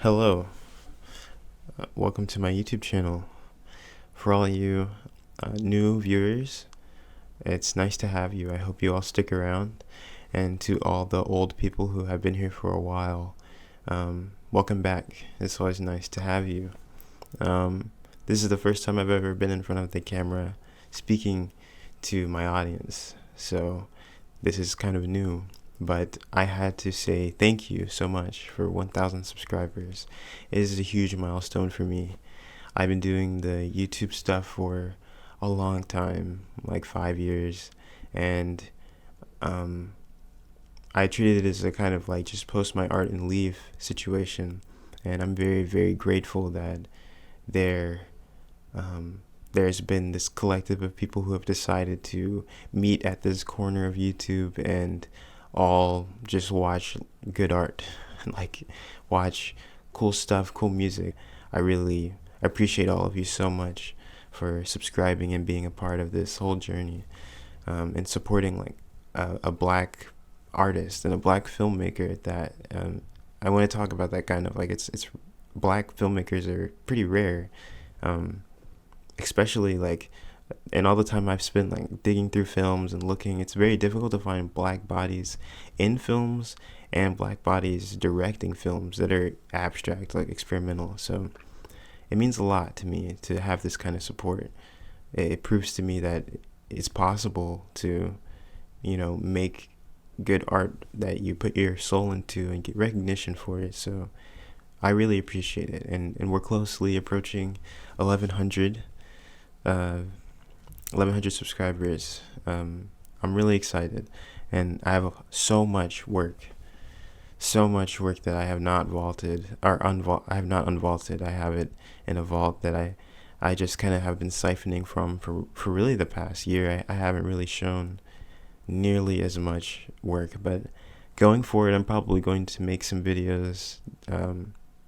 Hello, welcome to my YouTube channel. For all you new viewers, it's nice to have you. I hope you all stick around. And to all the old people who have been here for a while, welcome back. It's always nice to have you. This is the first time I've ever been in front of the camera speaking to my audience, so this is kind of new. But I had to say thank you so much for 1,000 subscribers. It is a huge milestone for me. I've been doing the YouTube stuff for a long time, like 5 years, and I treated it as a kind of like just post my art and leave situation. And I'm very, very grateful that there there's been this collective of people who have decided to meet at this corner of YouTube and all just watch good art, like watch cool stuff, cool music. I really appreciate all of you so much for subscribing and being a part of this whole journey, and supporting like a black artist and a black filmmaker that I want to talk about that kind of like it's black filmmakers are pretty rare, especially like and all the time I've spent like digging through films and looking, it's very difficult to find black bodies in films and black bodies directing films that are abstract, like experimental. So it means a lot to me to have this kind of support. It proves to me that it's possible to, make good art that you put your soul into and get recognition for it. So I really appreciate it. And we're closely approaching 1,100. 1,100 subscribers. I'm really excited, and I have so much work that I have not vaulted or I have not unvaulted. I have it in a vault that I just kind of have been siphoning from for really the past year. I haven't really shown nearly as much work, but going forward, I'm probably going to make some videos,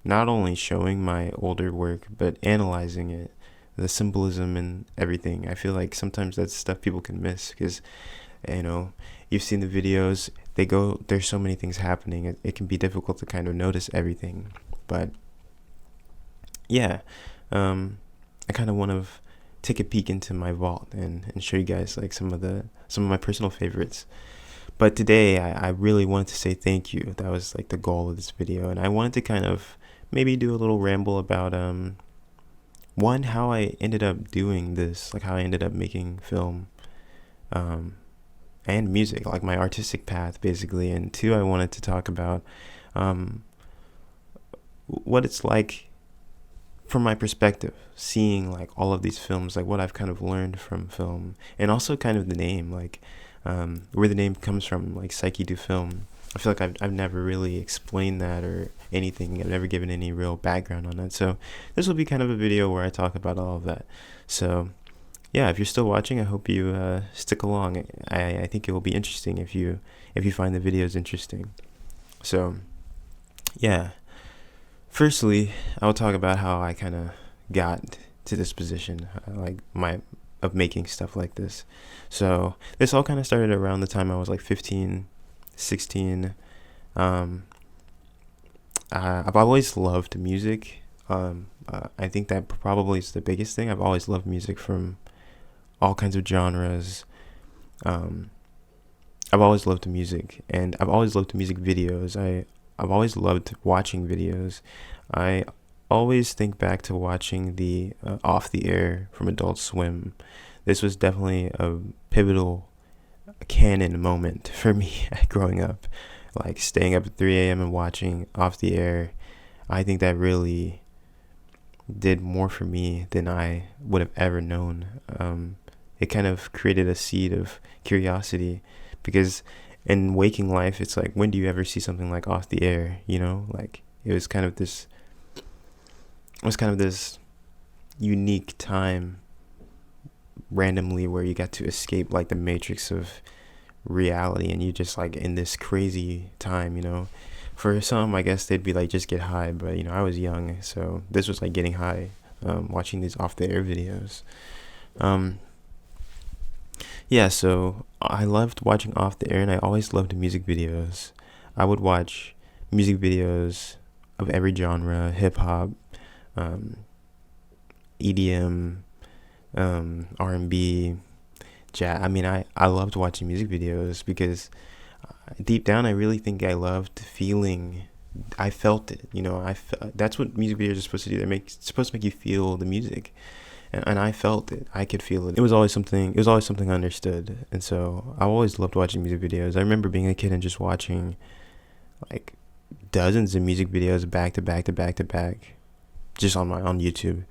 not only showing my older work but analyzing it, the symbolism and everything. I feel like sometimes that's stuff people can miss because, you've seen the videos, there's so many things happening. It can be difficult to kind of notice everything. But yeah, I kind of want to take a peek into my vault and show you guys like some of my personal favorites. But today I really wanted to say thank you. That was like the goal of this video. And I wanted to kind of maybe do a little ramble about, one, how I ended up doing this, like how I ended up making film, and music, like my artistic path basically. And two, I wanted to talk about what it's like from my perspective, seeing like all of these films, like what I've kind of learned from film, and also kind of the name, like where the name comes from, like Psyche du Film. I feel like I've never really explained that or anything. I've never given any real background on that. So this will be kind of a video where I talk about all of that. So yeah, if you're still watching, I hope you stick along. I think it will be interesting if you find the videos interesting. So yeah, firstly, I will talk about how I kind of got to this position, of making stuff like this. So this all kind of started around the time I was like 15, 16. I've always loved music. I think that probably is the biggest thing. I've always loved music from all kinds of genres. I've always loved music, and I've always loved music videos. I've always loved watching videos. I always think back to watching the Off the Air from Adult Swim. This was definitely a pivotal canon moment for me growing up, like staying up at 3 a.m. and watching Off the Air. I think that really did more for me than I would have ever known. It kind of created a seed of curiosity, because in waking life, it's like, when do you ever see something like Off the Air? Like it was kind of this unique time randomly where you got to escape like the matrix of reality, and you just like in this crazy time. For some, I guess they'd be like, just get high, but I was young, so this was like getting high, watching these Off the Air videos. Yeah, so I loved watching Off the Air, and I always loved music videos. I would watch music videos of every genre, hip hop, um, EDM, R&B, jazz. I mean, I loved watching music videos because deep down, I really think I loved feeling. I felt it, that's what music videos are supposed to do. Supposed to make you feel the music, and I felt it. I could feel it. It was always something. It was always something I understood, and so I always loved watching music videos. I remember being a kid and just watching like dozens of music videos back to back to back to back, just on YouTube.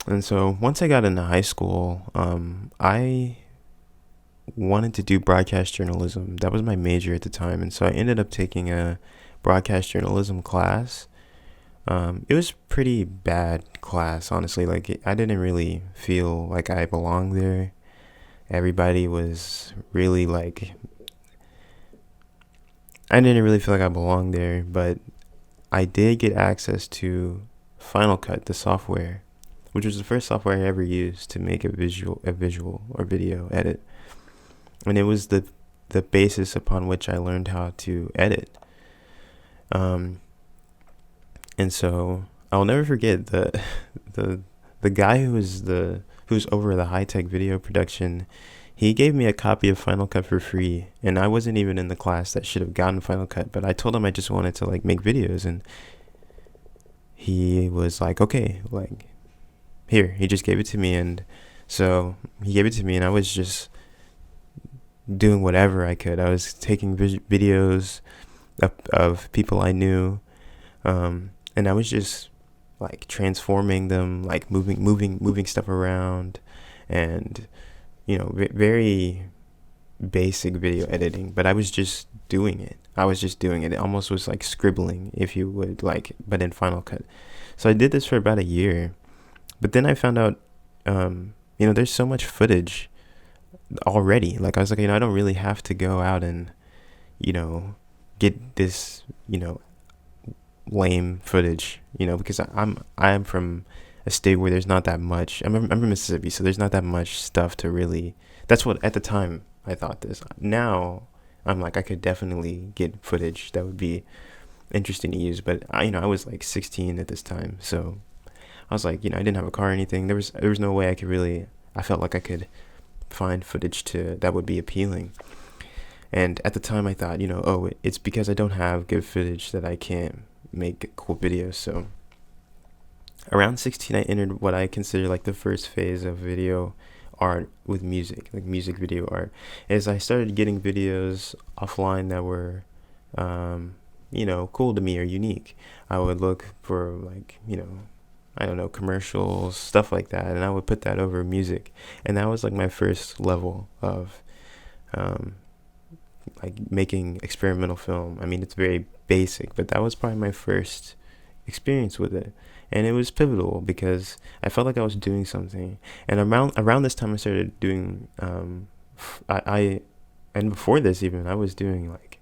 And so once I got into high school, I wanted to do broadcast journalism. That was my major at the time, and so I ended up taking a broadcast journalism class. It was pretty bad class, honestly. Like I didn't really feel like I belonged there. Everybody was really like, I didn't really feel like I belonged there, but I did get access to Final Cut, the software, which was the first software I ever used to make a visual or video edit, and it was the basis upon which I learned how to edit. And so I'll never forget the guy who's over the high tech video production. He gave me a copy of Final Cut for free, and I wasn't even in the class that should have gotten Final Cut, but I told him I just wanted to like make videos, and he was like, okay, like here. He just gave it to me, and so he gave it to me, and I was just doing whatever I could. I was taking videos of people I knew, and I was just like transforming them, like moving stuff around, and very basic video editing. But I was just doing it. It almost was like scribbling, if you would, like, but in Final Cut. So I did this for about a year, but then I found out, there's so much footage already. Like I was like, I don't really have to go out and, get this, lame footage, because I'm from a state where there's not that much. I'm from Mississippi, so there's not that much stuff to really. That's what at the time I thought this. Now I'm like, I could definitely get footage that would be interesting to use, but I was like 16 at this time, so I was like, I didn't have a car or anything. There was no way I could really. I felt like I could find footage that would be appealing. And at the time I thought, it's because I don't have good footage that I can't make cool videos. So around 16, I entered what I consider like the first phase of video art with music, like music video art. As I started getting videos offline that were, cool to me or unique, I would look for like, I don't know, commercials, stuff like that, and I would put that over music. And that was like my first level of, like making experimental film. I mean, it's very basic, but that was probably my first experience with it, and it was pivotal because I felt like I was doing something. And around this time, I started doing and before this even, I was doing like,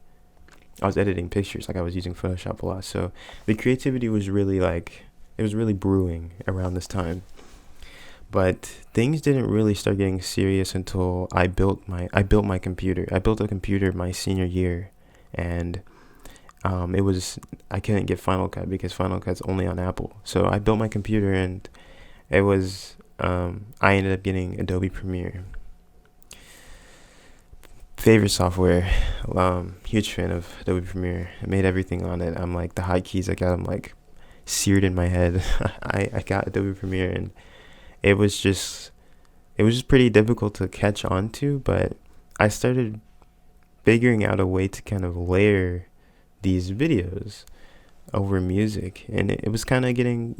I was editing pictures, like I was using Photoshop a lot. So the creativity was really like, it was really brewing around this time. But things didn't really start getting serious until I built my computer. I built a computer my senior year, and I couldn't get Final Cut because Final Cut's only on Apple. So I built my computer, and it was I ended up getting Adobe Premiere. Favorite software, huge fan of Adobe Premiere. I made everything on it. I'm like, the hotkeys, I got them like seared in my head. I got Adobe Premiere, and it was just pretty difficult to catch on to, but I started figuring out a way to kind of layer these videos over music, and it was kind of getting,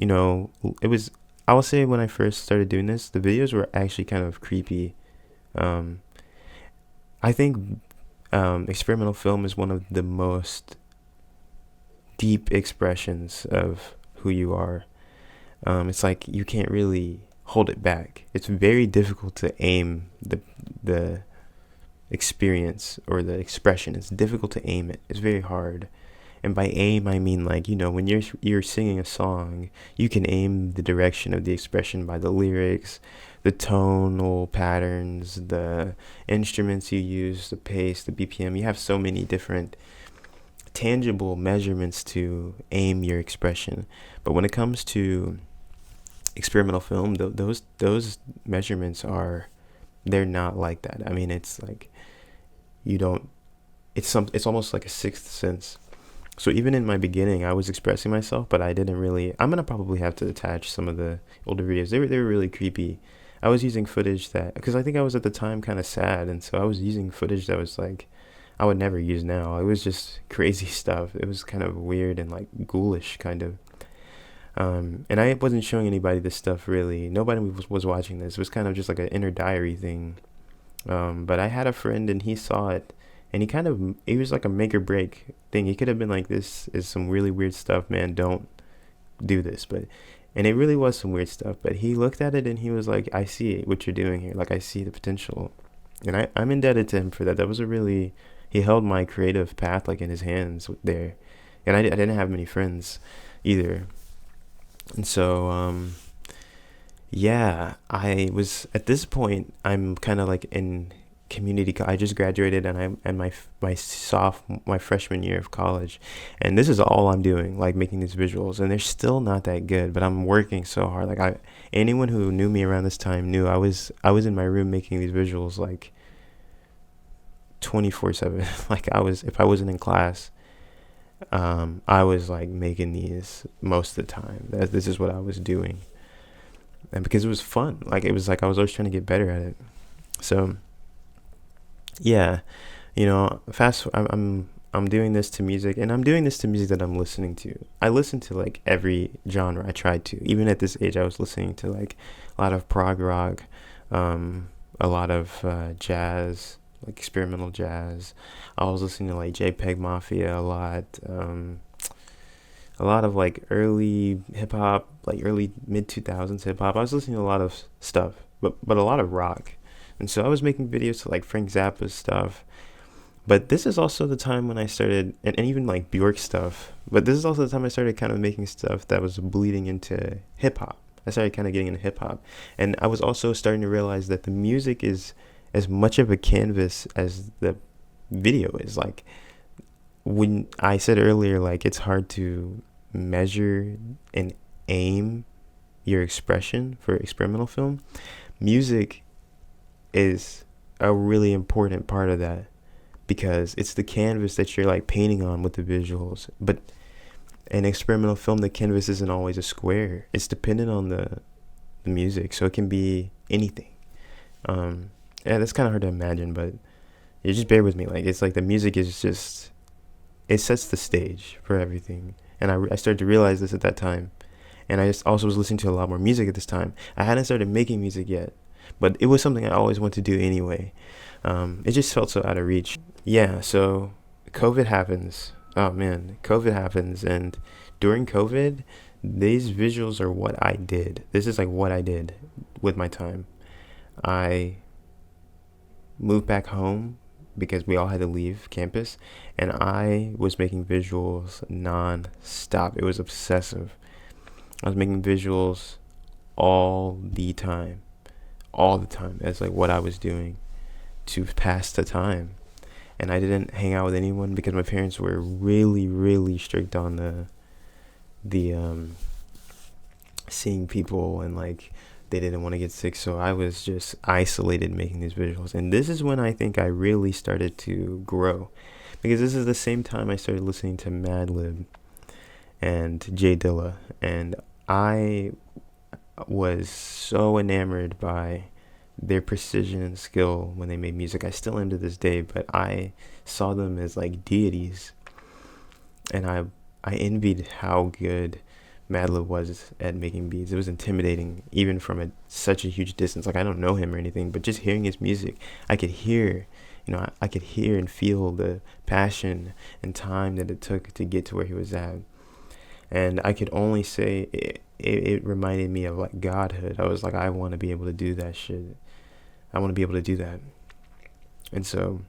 I will say when I first started doing this, the videos were actually kind of creepy. I think experimental film is one of the most deep expressions of who you are. It's like you can't really hold it back. It's very difficult to aim the experience or the expression. It's difficult to aim it. It's very hard. And by aim, I mean like, when you're singing a song, you can aim the direction of the expression by the lyrics, the tonal patterns, the instruments you use, the pace, the BPM. You have so many different tangible measurements to aim your expression. But when it comes to experimental film, those measurements are, they're not like that. I mean, it's like you don't. It's almost like a sixth sense. So even in my beginning, I was expressing myself, but I didn't really. I'm gonna probably have to attach some of the older videos. They were really creepy. I was using footage that, because I think I was at the time kind of sad, and so I was using footage that was like I would never use now. It was just crazy stuff. It was kind of weird and like ghoulish kind of. And I wasn't showing anybody this stuff really. Nobody was watching this. It was kind of just like an inner diary thing. But I had a friend and he saw it, and he was like a make or break thing. He could have been like, this is some really weird stuff, man. Don't do this. And it really was some weird stuff. But he looked at it and he was like, I see what you're doing here. Like, I see the potential. And I'm indebted to him for that. He held my creative path like in his hands there. And I didn't have many friends either. And so, yeah, I was at this point. I'm kind of like in community. I just graduated, and my freshman year of college, and this is all I'm doing, like making these visuals, and they're still not that good. But I'm working so hard. Like anyone who knew me around this time knew I was in my room making these visuals like 24/7. Like if I wasn't in class, I was like making these most of the time. This is what I was doing. And because it was fun, like it was like I was always trying to get better at it. So yeah, I'm doing this to music, and I'm doing this to music that I'm listening to. I listen to like every genre. I tried to. Even at this age, I was listening to like a lot of prog rock, a lot of jazz, like experimental jazz. I was listening to like JPEG Mafia a lot of like early hip hop, like early mid 2000s hip hop. I was listening to a lot of stuff, but a lot of rock. And so I was making videos to like Frank Zappa's stuff. But this is also the time when I started, and even like Bjork stuff. But this is also the time I started kind of making stuff that was bleeding into hip hop. I started kind of getting into hip hop. And I was also starting to realize that the music is as much of a canvas as the video is. Like, when I said earlier, like it's hard to measure and aim your expression for experimental film, music is a really important part of that, because it's the canvas that you're like painting on with the visuals. But in experimental film, the canvas isn't always a square. It's dependent on the music, so it can be anything. Yeah, that's kind of hard to imagine, but you just bear with me. Like, it's like the music is just, it sets the stage for everything. And I started to realize this at that time. And I just also was listening to a lot more music at this time. I hadn't started making music yet, but it was something I always wanted to do anyway. It just felt so out of reach. Yeah, so COVID happens. Oh man, COVID happens. And during COVID, these visuals are what I did. This is like what I did with my time. I moved back home because we all had to leave campus, and I was making visuals non-stop. It was obsessive. I was making visuals all the time. That's like what I was doing to pass the time. And I didn't hang out with anyone because my parents were really, really strict on the seeing people, and like they didn't want to get sick. So I was just isolated making these visuals. And this is when I think I really started to grow, because this is the same time I started listening to Madlib and Jay Dilla, and I was so enamored by their precision and skill when they made music. I still am to this day, but I saw them as like deities, and I envied how good Madlib was at making beats. It was intimidating, even from such a huge distance. Like, I don't know him or anything, but just hearing his music, I could hear, I could hear and feel the passion and time that it took to get to where he was at. And I could only say it reminded me of like godhood. I was like, I want to be able to do that shit. I want to be able to do that. And so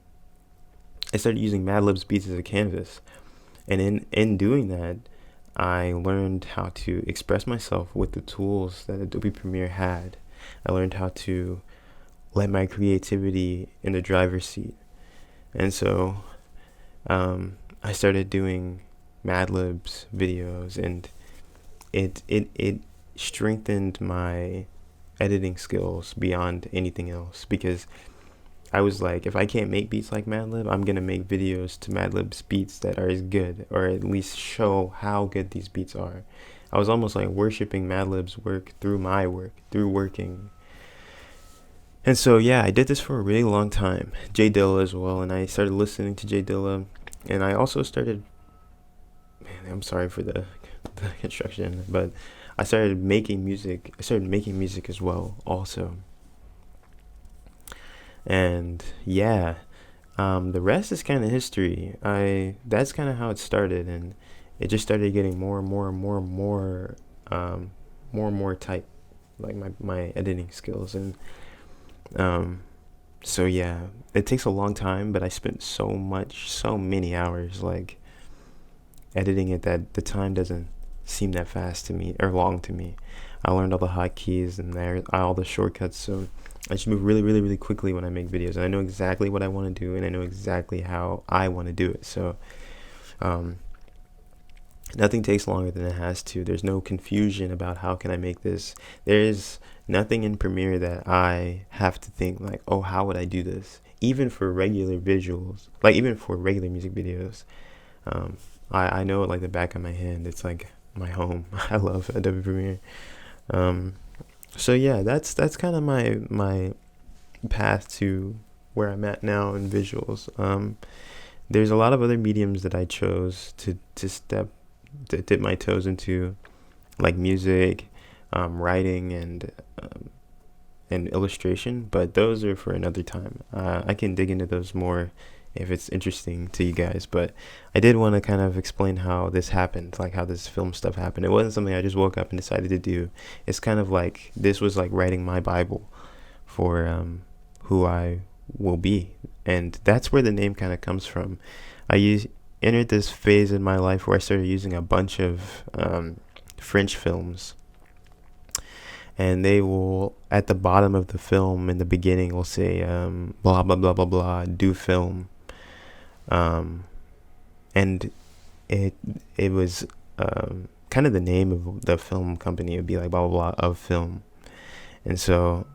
I started using Madlib's beats as a canvas. And in doing that, I learned how to express myself with the tools that Adobe Premiere had. I learned how to let my creativity in the driver's seat. And so I started doing Mad Libs videos, and it strengthened my editing skills beyond anything else, because I was like, if I can't make beats like Madlib, I'm gonna make videos to Madlib's beats that are as good, or at least show how good these beats are. I was almost like worshiping Madlib's work through my work, through working. And so yeah, I did this for a really long time. Jay Dilla as well, and I started listening to Jay Dilla, and I also started. Man, I'm sorry for the construction, but I started making music. I started making music as well, also. And yeah, the rest is kind of history. That's kind of how it started, and it just started getting more and more and more and more, more and more tight, like my editing skills. And so yeah, it takes a long time, but I spent so many hours like editing it that the time doesn't seem that fast to me or long to me. I learned all the hotkeys and all the shortcuts, so I just move really, really, really quickly when I make videos, and I know exactly what I want to do, and I know exactly how I want to do it. So, nothing takes longer than it has to. There's no confusion about how can I make this. There's nothing in Premiere that I have to think like, oh, how would I do this? Even for regular visuals, like even for regular music videos, I know it like the back of my hand. It's like my home. I love Adobe Premiere. So yeah, that's kind of my path to where I'm at now in visuals. There's a lot of other mediums that I chose to dip my toes into, like music, writing, and illustration, but those are for another time. I can dig into those more if it's interesting to you guys, but I did want to kind of explain how this happened, like how this film stuff happened. It wasn't something I just woke up and decided to do. It's kind of like this was like writing my Bible for who I will be, and that's where the name kind of comes from. Entered this phase in my life where I started using a bunch of French films, and they will, at the bottom of the film in the beginning, will say blah blah blah blah blah, do film. And it was kind of the name of the film company. It would be like blah blah blah of film. And so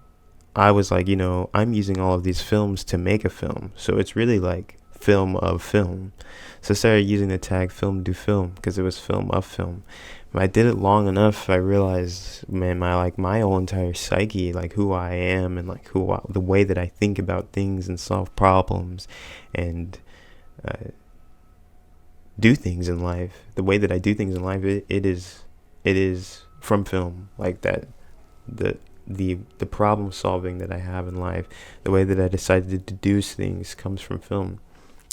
I was like, I'm using all of these films to make a film, so it's really like film of film. So I started using the tag film do film because it was film of film. When I did it long enough, I realized, man, my whole entire psyche, like who I am and like the way that I think about things and solve problems and do things in life, the way that I do things in life, it is from film. Like that, the problem solving that I have in life, the way that I decided to deduce things comes from film.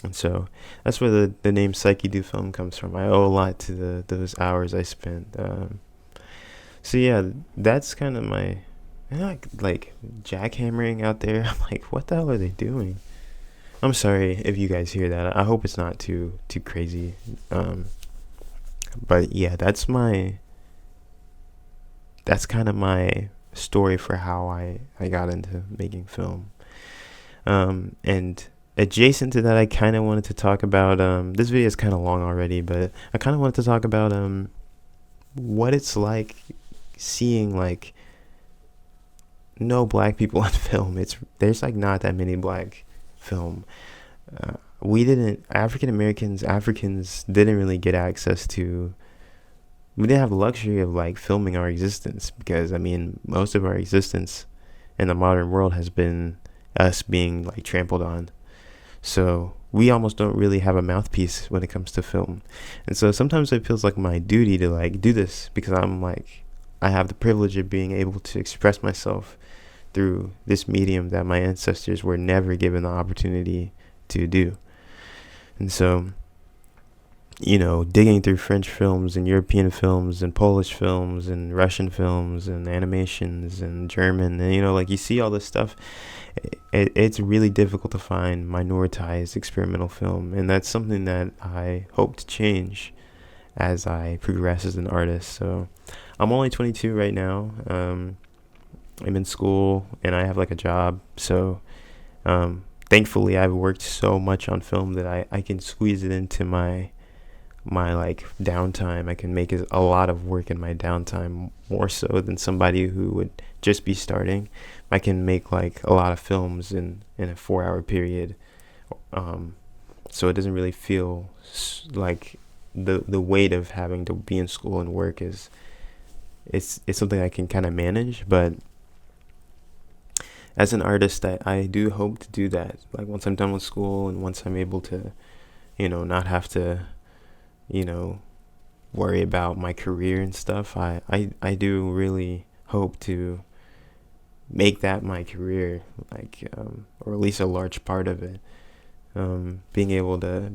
And so that's where the name Psyche Do Film comes from. I owe a lot to those hours I spent. So yeah, that's kind of my like jackhammering out there. I'm like, what the hell are they doing? I'm sorry if you guys hear that. I hope it's not too crazy. But yeah, that's kind of my story for how I got into making film. And adjacent to that, I kind of wanted to talk about this video is kind of long already, but I kind of wanted to talk about what it's like seeing like no black people on film. There's like not that many black film. Africans didn't really get access to. We didn't have the luxury of like filming our existence, because I mean most of our existence in the modern world has been us being like trampled on. So we almost don't really have a mouthpiece when it comes to film. And so sometimes it feels like my duty to like do this, because I have the privilege of being able to express myself through this medium that my ancestors were never given the opportunity to do. And so, digging through French films and European films and Polish films and Russian films and animations and German, and like you see all this stuff, it's really difficult to find minoritized experimental film, and that's something that I hope to change as I progress as an artist. So I'm only 22 right now. I'm in school and I have like a job, so thankfully I've worked so much on film that I can squeeze it into my like downtime. I can make a lot of work in my downtime, more so than somebody who would just be starting. I can make like a lot of films in a 4 hour period. So it doesn't really feel like the weight of having to be in school and work is it's something I can kind of manage. But as an artist, I do hope to do that. Like once I'm done with school and once I'm able to, not have to, you know, worry about my career and stuff, I do really hope to make that my career, like, or at least a large part of it. Being able to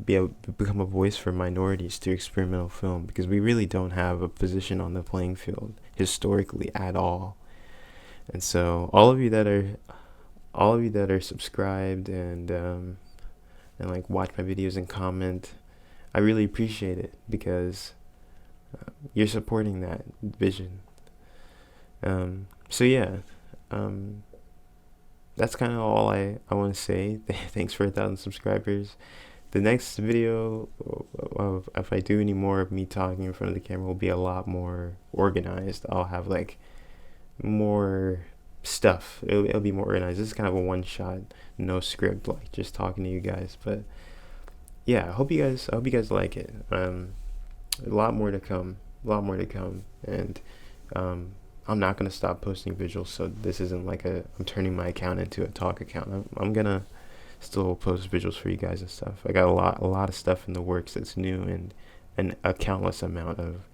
become a voice for minorities through experimental film, because we really don't have a position on the playing field historically at all. And so all of you that are subscribed and like watch my videos and comment, I really appreciate it, because you're supporting that vision. So yeah, that's kind of all I want to say. Thanks for 1,000 subscribers. The next video of if I do any more of me talking in front of the camera will be a lot more organized. I'll have like more stuff. It'll be more organized. This is kind of a one shot, no script, like just talking to you guys. But yeah, I hope you guys like it. A lot more to come. A lot more to come. And I'm not gonna stop posting visuals, so this isn't like I'm turning my account into a talk account. I'm gonna still post visuals for you guys and stuff. I got a lot of stuff in the works that's new, and a countless amount of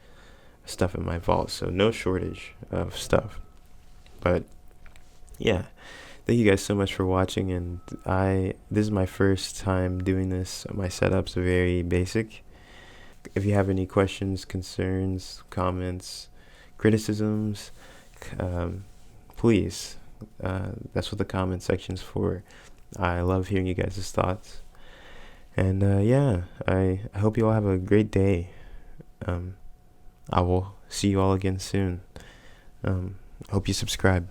stuff in my vault, so no shortage of stuff. But yeah, thank you guys so much for watching. And this is my first time doing this. My setup's very basic. If you have any questions, concerns, comments, criticisms, please, that's what the comment section's for. I love hearing you guys' thoughts. And yeah, I hope you all have a great day. I will see you all again soon. Hope you subscribe.